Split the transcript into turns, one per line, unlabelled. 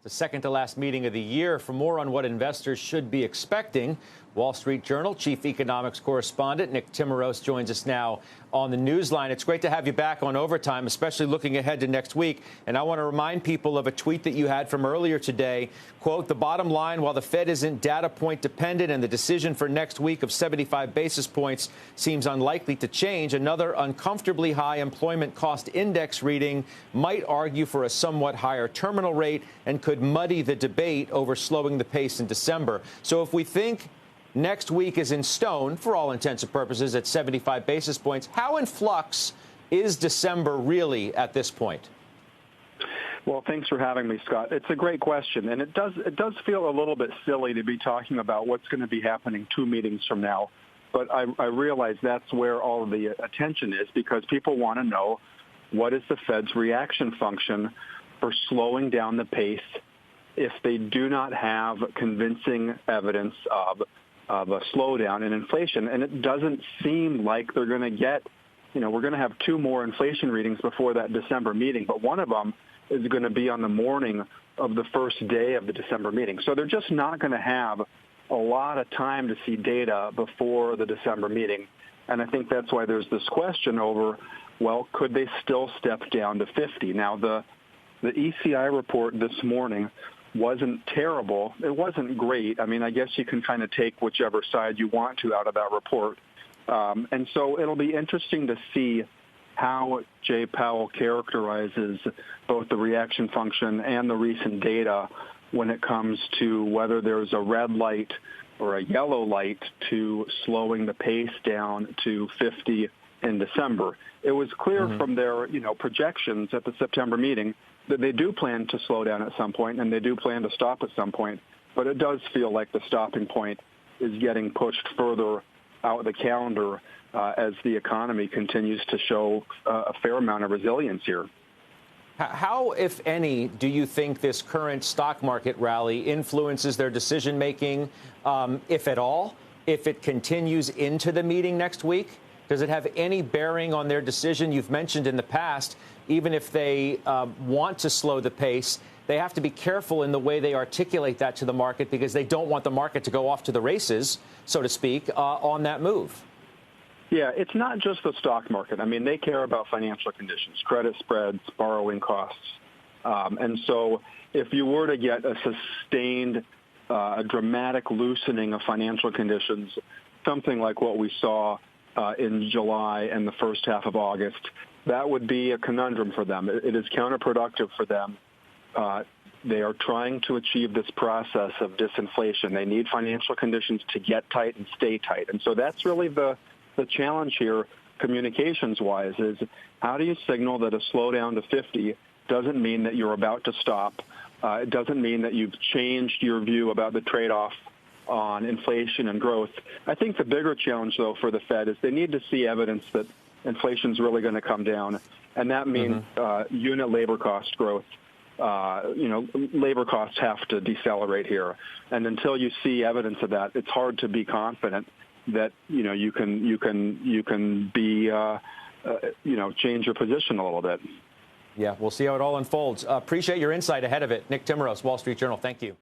The second to last meeting of the year. For more on what investors should be expecting, Wall Street Journal chief economics correspondent Nick Timiraos joins us now on the Newsline. It's great to have you back on Overtime, especially looking ahead to next week. And I want to remind people of a tweet that you had from earlier today. Quote, the bottom line, while the Fed isn't data point dependent and the decision for next week of 75 basis points seems unlikely to change, another uncomfortably high employment cost index reading might argue for a somewhat higher terminal rate and could muddy the debate over slowing the pace in December. So if we think next week is in stone, for all intents and purposes, at 75 basis points, how in flux is December really at this point?
Well, thanks for having me, Scott. It's a great question, and it does feel a little bit silly to be talking about what's going to be happening 2 meetings from now. But I realize that's where all of the attention is, because people want to know what is the Fed's reaction function for slowing down the pace if they do not have convincing evidence of a slowdown in inflation. And it doesn't seem like they're going to get, we're going to have 2 more inflation readings before that December meeting, but one of them is going to be on the morning of the first day of the December meeting. So they're just not going to have a lot of time to see data before the December meeting. And I think that's why there's this question over, well, could they still step down to 50? Now, the ECI report this morning wasn't terrible. It wasn't great. I mean, I guess you can kind of take whichever side you want to out of that report. And so it'll be interesting to see how Jay Powell characterizes both the reaction function and the recent data when it comes to whether there's a red light or a yellow light to slowing the pace down to 50 in December. It was clear from their, projections at the September meeting that they do plan to slow down at some point, and they do plan to stop at some point. But it does feel like the stopping point is getting pushed further out of the calendar as the economy continues to show a fair amount of resilience here.
How, if any, do you think this current stock market rally influences their decision-making, if at all, if it continues into the meeting next week? Does it have any bearing on their decision? You've mentioned in the past, even if they want to slow the pace, they have to be careful in the way they articulate that to the market, because they don't want the market to go off to the races, so to speak, on that move.
Yeah, it's not just the stock market. I mean, they care about financial conditions, credit spreads, borrowing costs. And so if you were to get a sustained, a dramatic loosening of financial conditions, something like what we saw in July and the first half of August, that would be a conundrum for them. It is counterproductive for them. They are trying to achieve this process of disinflation. They need financial conditions to get tight and stay tight. And so that's really the challenge here, communications-wise, is how do you signal that a slowdown to 50 doesn't mean that you're about to stop? It doesn't mean that you've changed your view about the trade-off on inflation and growth. I think the bigger challenge, though, for the Fed is they need to see evidence that inflation's really going to come down, and that means unit labor cost growth. Labor costs have to decelerate here, and until you see evidence of that, it's hard to be confident that you can be change your position a little bit.
Yeah, we'll see how it all unfolds. Appreciate your insight ahead of it, Nick Timiraos, Wall Street Journal. Thank you.